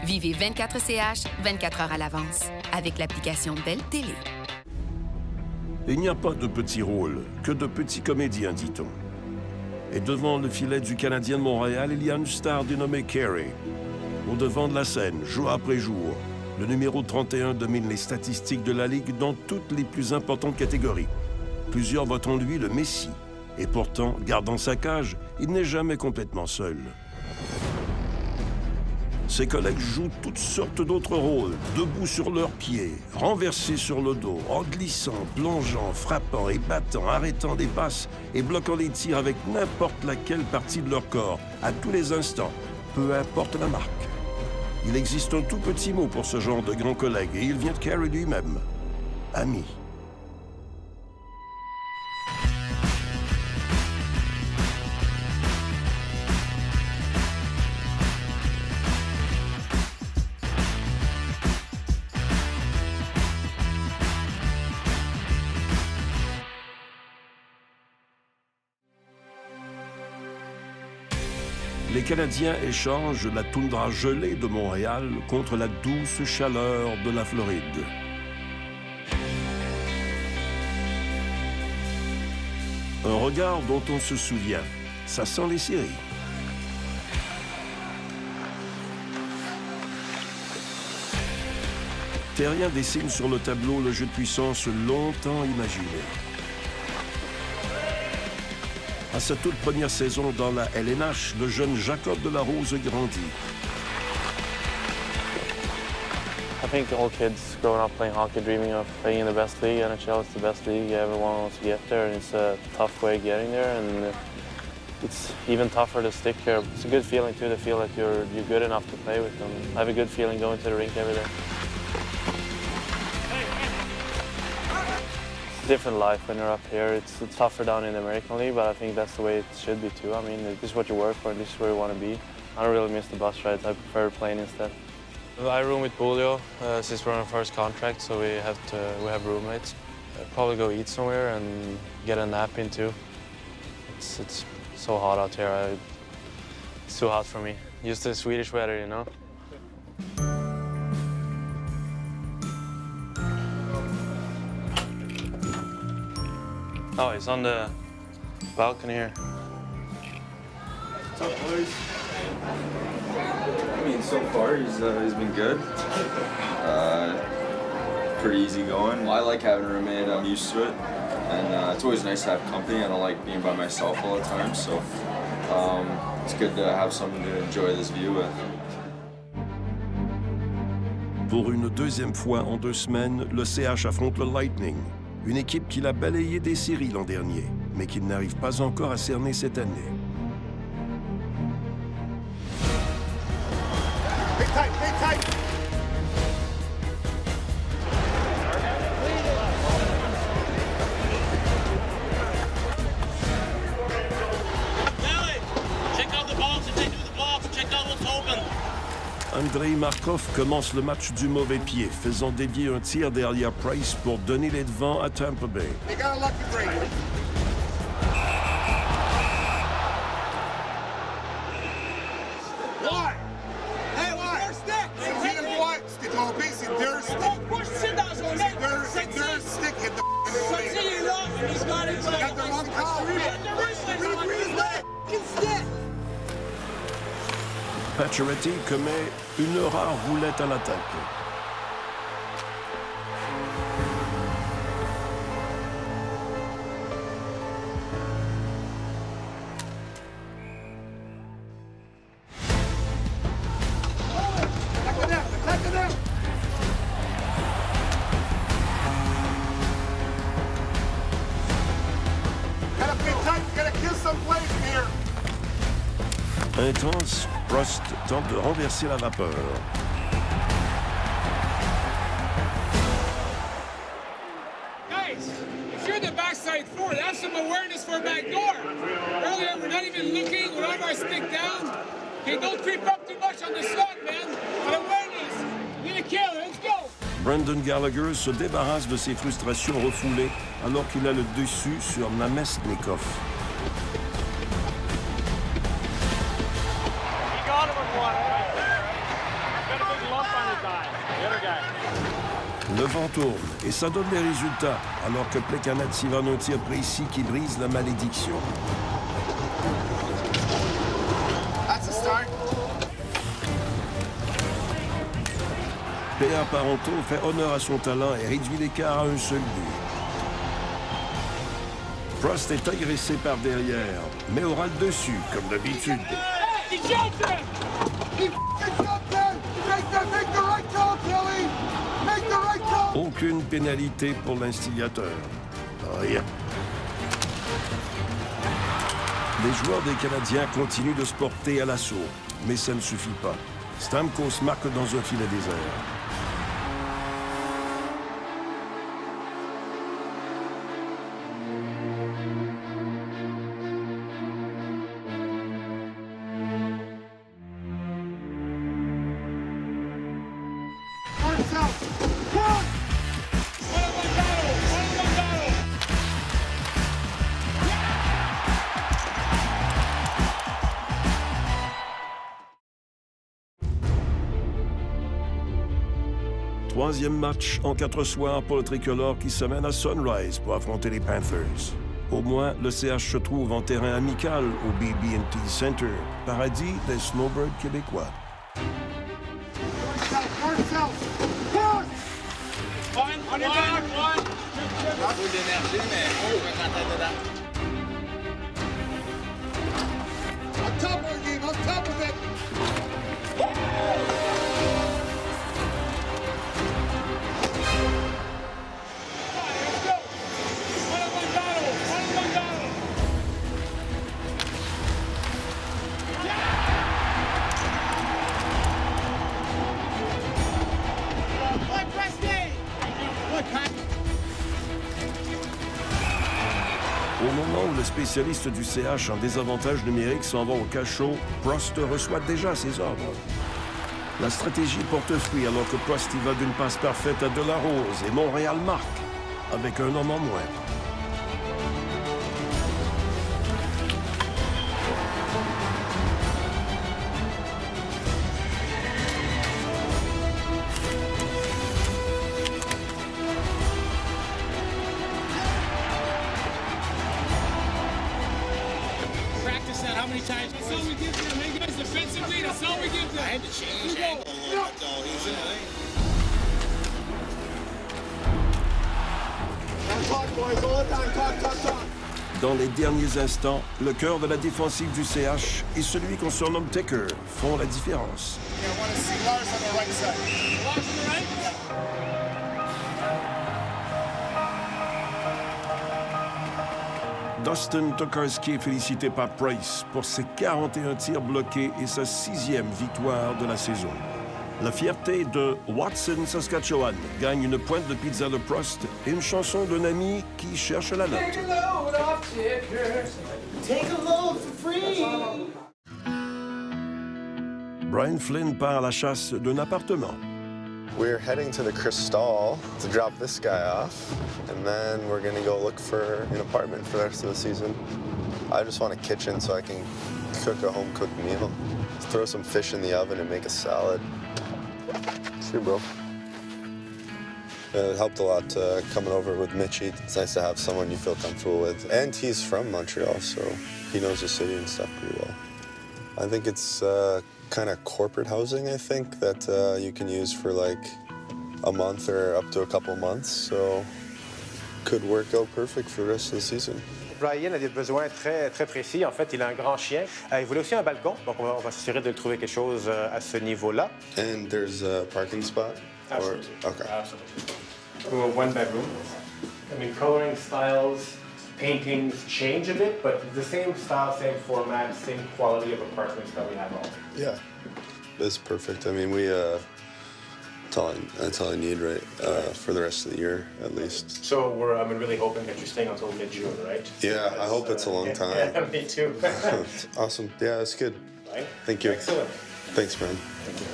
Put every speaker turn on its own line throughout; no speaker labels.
Vivez 24CH 24 heures à l'avance avec l'application Bell Télé.
Il n'y a pas de petits rôles, que de petits comédiens, dit-on. Et devant le filet du Canadien de Montréal, il y a une star dénommée Carey. Au devant de la scène, jour après jour, le numéro 31 domine les statistiques de la Ligue dans toutes les plus importantes catégories. Plusieurs voient en lui le Messie. Et pourtant, gardant sa cage, il n'est jamais complètement seul. Ses collègues jouent toutes sortes d'autres rôles, debout sur leurs pieds, renversés sur le dos, en glissant, plongeant, frappant et battant, arrêtant des passes et bloquant les tirs avec n'importe laquelle partie de leur corps, à tous les instants, peu importe la marque. Il existe un tout petit mot pour ce genre de grand collègue et il vient de Carey lui-même. Ami. Les Canadiens échangent la toundra gelée de Montréal contre la douce chaleur de la Floride. Un regard dont on se souvient. Ça sent les séries. Terrien dessine sur le tableau le jeu de puissance longtemps imaginé. À sa toute première saison dans la LNH, le jeune Jacob Delarose grandit.
I think all kids growing up playing hockey dreaming of playing in the best league. NHL is the best league. Everyone wants to get there, and it's a tough way getting there, and it's even tougher to stick here. It's a good feeling too to feel that you're good enough to play with them. I have a good feeling going to the rink every day. Different life when you're up here. It's tougher down in the American League, but I think that's the way it should be too. I mean, this is what you work for, and this is where you want to be. I don't really miss the bus rides. I prefer playing instead. I room with Julio since we're on our first contract, so we have roommates. Probably go eat somewhere and get a nap in too. It's so hot out here. It's too hot for me. Used to the Swedish weather, you know. Oh, he's on the balcony here.
What's up, boys? I mean, so far he's been good. Pretty easy going. Well, I like having a roommate. I'm used to it, and it's always nice to have company. I don't like being by myself all the time, so it's good to have someone to enjoy this view with.
Pour une deuxième fois en 2 semaines, le CH affronte le Lightning, une équipe qu'il a balayée des séries l'an dernier, mais qu'il n'arrive pas encore à cerner cette année.
Stay tight!
Check out the box and take the box. Check out what's open.
Andrei Markov commence le match du mauvais pied, faisant dévier un tir derrière Price pour donner les devants à Tampa Bay.
They got a lucky break. Why? Hey, why? C'est une fois, c'était trompé, c'est deux sticks. C'est deux sticks hit the got the wrong call.
Pacioretty commet une rare roulette à l'attaque. Intense, Prost tente de renverser la vapeur.
Guys, if you're the backside forward, have some awareness for a back door. Earlier, we're not even looking, we're on our stick down. Okay, don't creep up too much on the slot, man. But awareness, need a kill, let's go.
Brendan Gallagher se débarrasse de ses frustrations refoulées alors qu'il a le dessus sur Namestnikov.
He got him with one.
Le vent tourne et ça donne des résultats, alors que Plekanec s'y va un tir précis qui brise la malédiction.
That's a start.
P.A. Parenteau fait honneur à son talent et réduit l'écart à un seul but. Prost est agressé par derrière, mais aura le dessus, comme d'habitude.
Make the right call, Kelly! Make the right call!
Aucune pénalité pour l'instigateur. Rien. Les joueurs des Canadiens continuent de se porter à l'assaut, mais ça ne suffit pas. Stamkos marque dans un filet désert. Troisième match en 4 soirs pour le tricolore qui se mène à Sunrise pour affronter les Panthers. Au moins, le CH se trouve en terrain amical au BB&T Center, paradis des snowbirds québécois.
On top of the game, on top of it!
Au moment où le spécialiste du CH en désavantage numérique s'en va au cachot, Prost reçoit déjà ses ordres. La stratégie porte fruit alors que Prost y va d'une passe parfaite à Delarose et Montréal marque, avec un homme en moins.
Practice that how many times? That's all we give them. Hey guys, defensively, that's all we give them. I had to change angle a little bit though. He was in the lane.
Talk, boys, all the time, talk.
Dans les derniers instants, le cœur de la défensive du CH et celui qu'on surnomme Taker font la différence.
Yeah, I want to see Lars on the right side.
Lars on the right?
Dustin Tokarski est félicité par Price pour ses 41 tirs bloqués et sa 6e victoire de la saison. La fierté de Watson, Saskatchewan gagne une pointe de pizza de Prost et une chanson d'un ami qui cherche la note. Brian Flynn part à la chasse d'un appartement.
We're heading to the Crystal to drop this guy off, and then we're gonna go look for an apartment for the rest of the season. I just want a kitchen so I can cook a home-cooked meal. Throw some fish in the oven and make a salad. See, bro. It helped a lot coming over with Mitchie. It's nice to have someone you feel comfortable with. And he's from Montreal, so he knows the city and stuff pretty well. I think it's kind of corporate housing, I think, that you can use for like a month or up to a couple months. So could work out perfect for the rest of the season.
Brian a des besoins très précis. En fait, il a un grand chien. Il voulait aussi un balcon, donc on va s'assurer de trouver quelque chose à ce niveau-là.
And there's a parking spot?
Absolutely.
Okay.
Absolutely. We're a one-bedroom. I mean, coloring styles, paintings change a bit, but the same style, same format, same quality of apartments that we have all.
Yeah. That's perfect. I mean, that's all I need, right, for the rest of the year, at least.
So I'm really hoping that you're staying until mid-June, right?
Yeah, I hope it's a long time.
Yeah, me too.
Awesome. Yeah, that's good.
Right?
Thank you.
Excellent.
Thanks, man.
Thank you.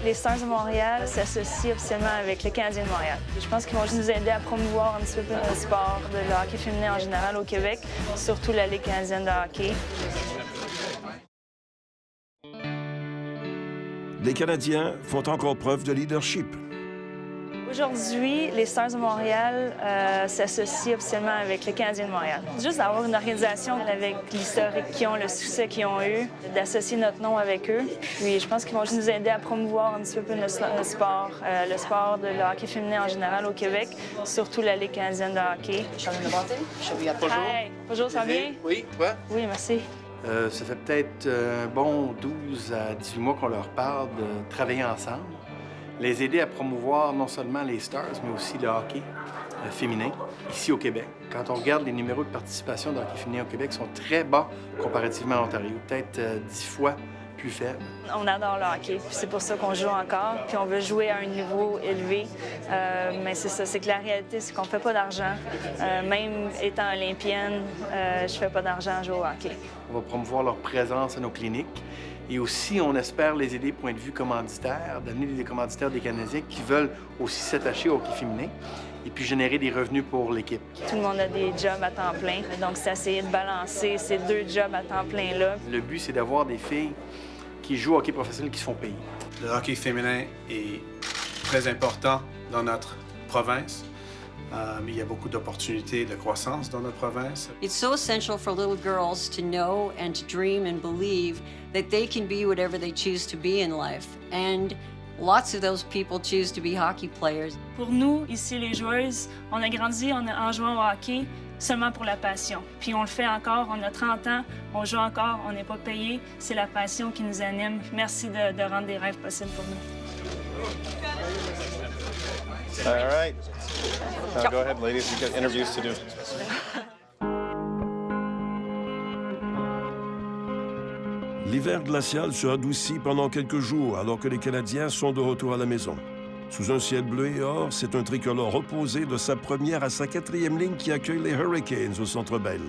Les Stars de Montréal s'associent officiellement avec le Canadien de Montréal. Je pense qu'ils vont juste nous aider à promouvoir un petit peu plus le sport, de le hockey féminin en général au Québec, surtout la Ligue canadienne de hockey.
les Canadiens font encore preuve de leadership.
Aujourd'hui, les Stars de Montréal s'associent officiellement avec les Canadiens de Montréal. Juste d'avoir une organisation avec l'historique qu'ils ont, le succès qu'ils ont eu, d'associer notre nom avec eux. Puis je pense qu'ils vont juste nous aider à promouvoir un petit peu plus le sport de le hockey féminin en général au Québec, surtout la Ligue canadienne de hockey.
Bonjour.
Hi. Bonjour, ça va bien?
Oui, toi?
Oui, merci.
Ça fait peut-être un bon 12 à 18 mois qu'on leur parle de travailler ensemble. Les aider à promouvoir non seulement les Stars, mais aussi le hockey féminin ici au Québec. Quand on regarde les numéros de participation de hockey féminin au Québec, ils sont très bas comparativement à l'Ontario, peut-être 10 fois plus faibles.
On adore le hockey, puis c'est pour ça qu'on joue encore, puis on veut jouer à un niveau élevé. Mais c'est ça, c'est que la réalité, c'est qu'on ne fait pas d'argent. Même étant olympienne, je fais pas d'argent à jouer au hockey.
On va promouvoir leur présence à nos cliniques. Et aussi, on espère les aider, point de vue commanditaire, d'amener des commanditaires des Canadiens qui veulent aussi s'attacher au hockey féminin et puis générer des revenus pour l'équipe.
Tout le monde a des jobs à temps plein, donc c'est essayer de balancer ces 2 jobs à temps plein-là.
Le but, c'est d'avoir des filles qui jouent au hockey professionnel qui se font payer.
Le hockey féminin est très important dans notre province. Il y a beaucoup d'opportunités de croissance dans notre province.
It's so essential for little girls to know and to dream and believe that they can be whatever they choose to be in life. And lots of those people choose to be hockey players.
Pour nous, ici, les joueuses, on a grandi en jouant au hockey seulement pour la passion. Puis on le fait encore, on a 30 ans, on joue encore, on n'est pas payé. C'est la passion qui nous anime. Merci de rendre des rêves possibles pour nous.
All right. Now go ahead, ladies. We've got interviews to do.
L'hiver glacial se radoucit pendant quelques jours alors que les Canadiens sont de retour à la maison. Sous un ciel bleu et or, c'est un tricolore reposé de sa première à sa 4e ligne qui accueille les Hurricanes au Centre Bell.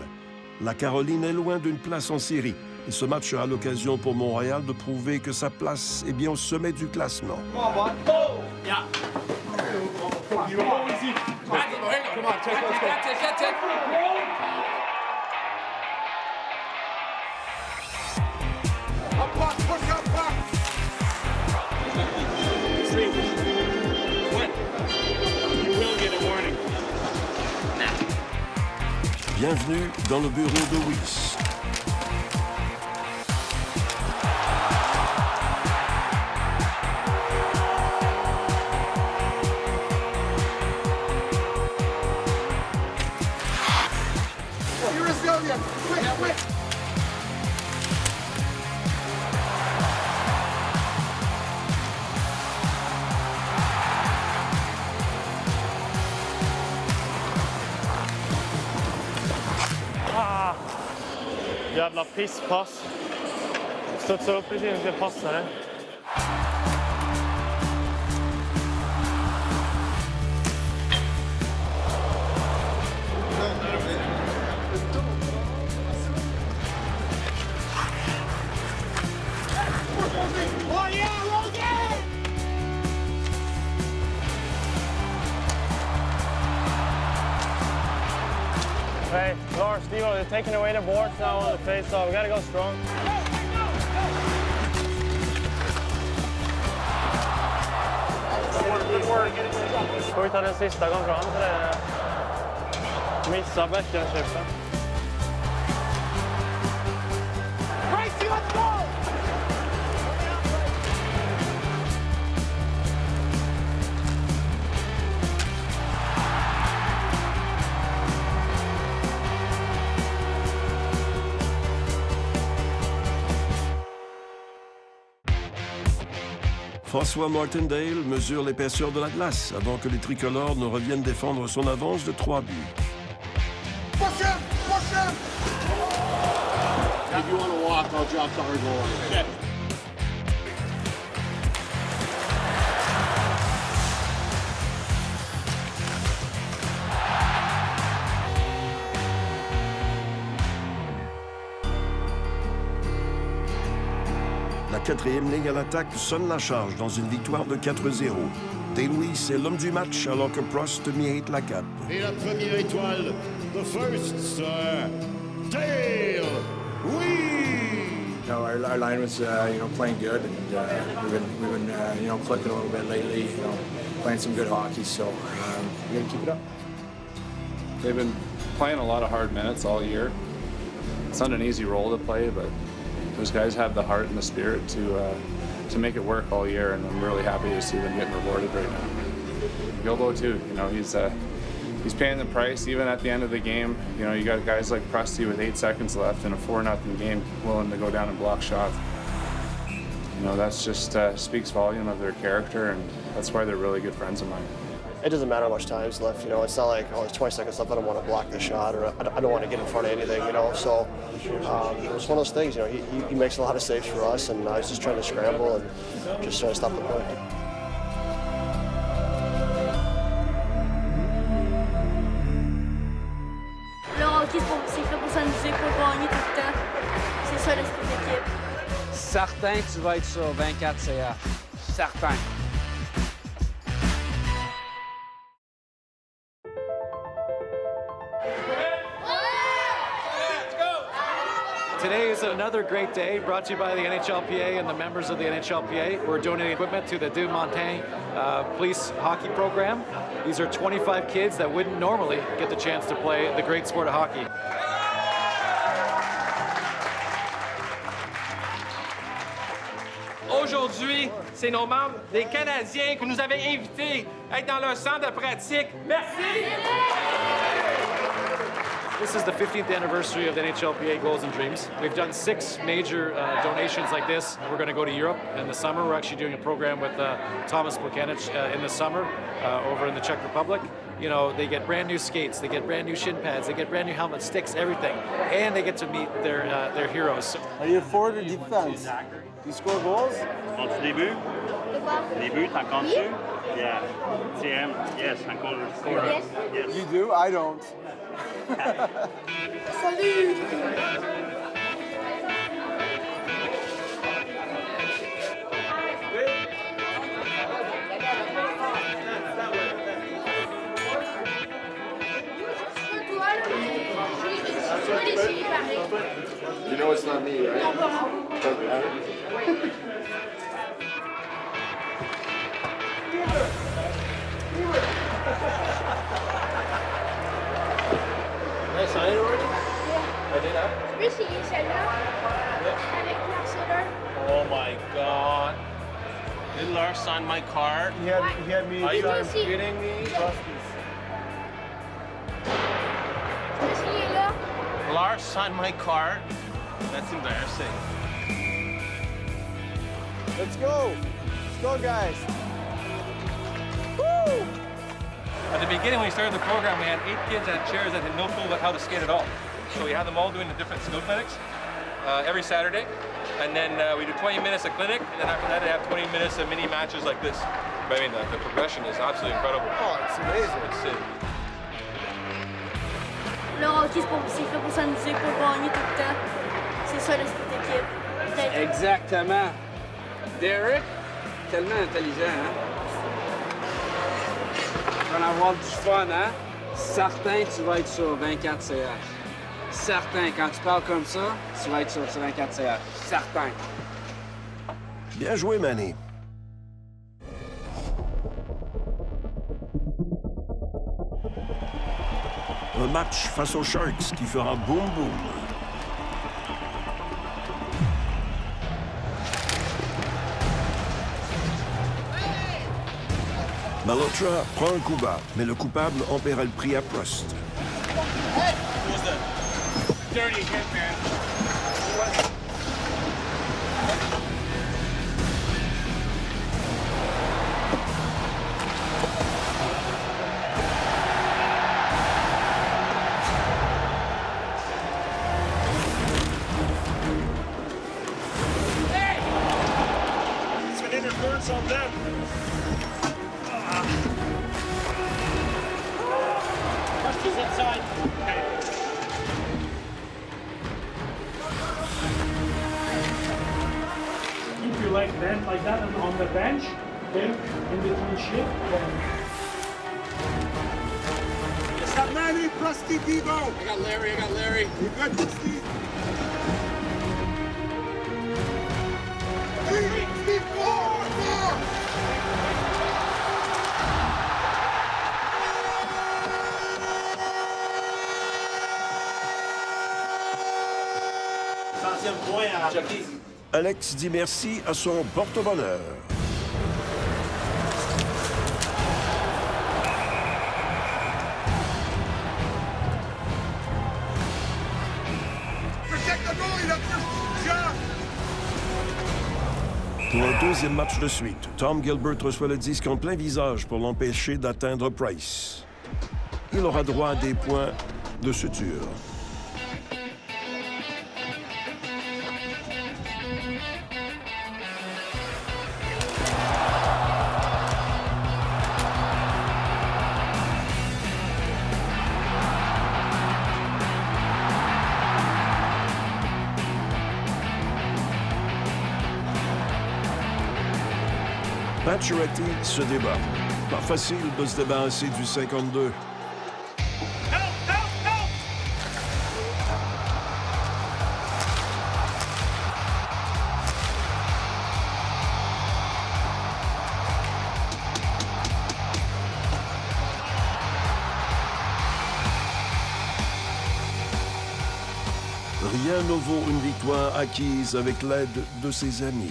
La Caroline est loin d'une place en série et ce match sera l'occasion pour Montréal de prouver que sa place est bien au sommet du classement. Bienvenue dans le bureau de Weiss.
Jävla pisspass. Studsa upp precis när jag passade. Hey, Lars, Steve, they're taking away the boards now on the face-off. We gotta go strong. Får vi ta den sista gången fram för det? Missa bäckenköpen.
Gracie, let's go!
François Martindale mesure l'épaisseur de la glace avant que les tricolores ne reviennent défendre son avance de 3 buts.
Push him! Push him!
If you want to walk, I'll drop the hard goal. Okay.
La 4e ligne à l'attaque sonne la charge dans une victoire de 4-0. Day-Louis est l'homme du match alors que Prost mérite la cape.
Et la première étoile, the first star, Dale Louis!
know, our line was, you know, playing good, and we've been you know, clicking a little bit lately, you know, playing some good hockey, so we're going to keep it up.
They've been playing a lot of hard minutes all year. It's not an easy role to play, but those guys have the heart and the spirit to make it work all year, and I'm really happy to see them getting rewarded right now. Gilbo too, you know, he's paying the price even at the end of the game. You know, you got guys like Prusty with 8 seconds left in a 4-0 game willing to go down and block shots. You know, that's just speaks volume of their character, and that's why they're really good friends of mine.
It doesn't matter how much time's left, you know, it's not like, oh, there's 20 seconds left, I don't want to block the shot, or I don't want to get in front of anything, you know, so it's one of those things, you know, he makes a lot of saves for us, and I was just trying to scramble and just trying to stop the puck.
Le hockey, c'est fait pour s'amuser, pour gagner tout le temps. C'est ça l'esprit d'équipe.
Certain que tu vas être sur 24 CH. Certain.
Today is another great day brought to you by the NHLPA and the members of the NHLPA. We're donating equipment to the Deux Montagnes Police Hockey Program. These are 25 kids that wouldn't normally get the chance to play the great sport of hockey.
Aujourd'hui, c'est nos membres des Canadiens que nous avaient invités à être dans leur centre de pratique. Merci!
This is the 15th anniversary of the NHLPA Goals and Dreams. We've done 6 major donations like this. We're going to go to Europe in the summer. We're actually doing a program with Thomas Plekanec in the summer over in the Czech Republic. You know, they get brand new skates, they get brand new shin pads, they get brand new helmets, sticks, everything. And they get to meet their heroes.
Are you forward or defense? You score goals?
Comptes des buts? Les buts, t'en comptes-tu? Yeah. TM, yes, I call it score. Yes.
You do? I don't.
Salut!
You know it's not me, right? Doesn't matter.
Nice sign already? I did that?
Tu veux essayer celle-là? Avec Lars Eller?
Oh my God. Did Lars sign my card?
He had me.
Are you
aussi.
kidding me?
Tu veux essayer là?
Lars signed my card? That's embarrassing.
Let's go. Let's go, guys. Woo!
At the beginning, when we started the program, we had 8 kids at chairs that had no clue about how to skate at all. So we had them all doing the different skill clinics every Saturday. And then we do 20 minutes of clinic, and then after that, they have 20 minutes of mini matches like this. But I mean, the progression is absolutely incredible.
Oh, it's amazing.
It's sick.
Le hockey, c'est fait pour s'amuser, pour gagner tout le temps. C'est ça l'esprit d'équipe.
Exactement. Derek, tellement intelligent, hein? Tu vas en avoir du fun, hein? Certain que tu vas être sur 24 CH. Certain, quand tu parles comme ça, tu vas être sur 24 CH. Certain.
Bien joué, Manny. Un match face aux Sharks qui fera boum boum. Malhotra prend un coup bas, mais le coupable en paiera le prix à Prost.
Hey! Who's that? Dirty hit, man.
Hey! It's an interference on them.
Is inside. Okay.
Keep your leg bent like that on the bench, okay? In between shit.
Got Manny, Prusty, Devo.
I got Larry.
You good, Prusty?
Alex dit merci à son porte-bonheur. Pour un deuxième match de suite, Tom Gilbert reçoit le disque en plein visage pour l'empêcher d'atteindre Price. Il aura droit à des points de suture. Pacioretty se débat. Pas facile de se débarrasser du 52. Rien ne vaut une victoire acquise avec l'aide de ses amis.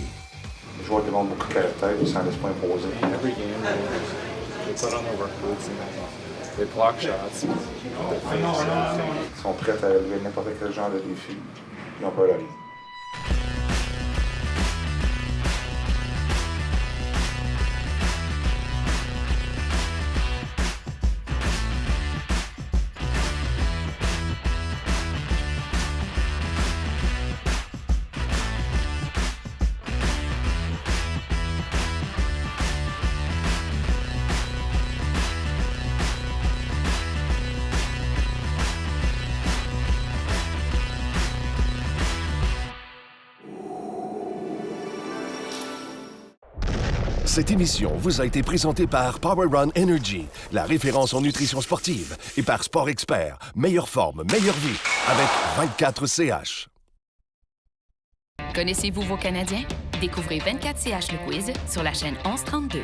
Les joueurs demandent beaucoup de caractère, ils s'en laissent pas imposer.
Every game, they put on their work boots and they block shots.
Ils sont prêts à élever n'importe quel genre de défi. Ils n'ont pas de rien.
Cette émission vous a été présentée par Power Run Energy, la référence en nutrition sportive, et par Sport Expert, meilleure forme, meilleure vie, avec 24CH.
Connaissez-vous vos Canadiens? Découvrez 24CH le quiz sur la chaîne 1132.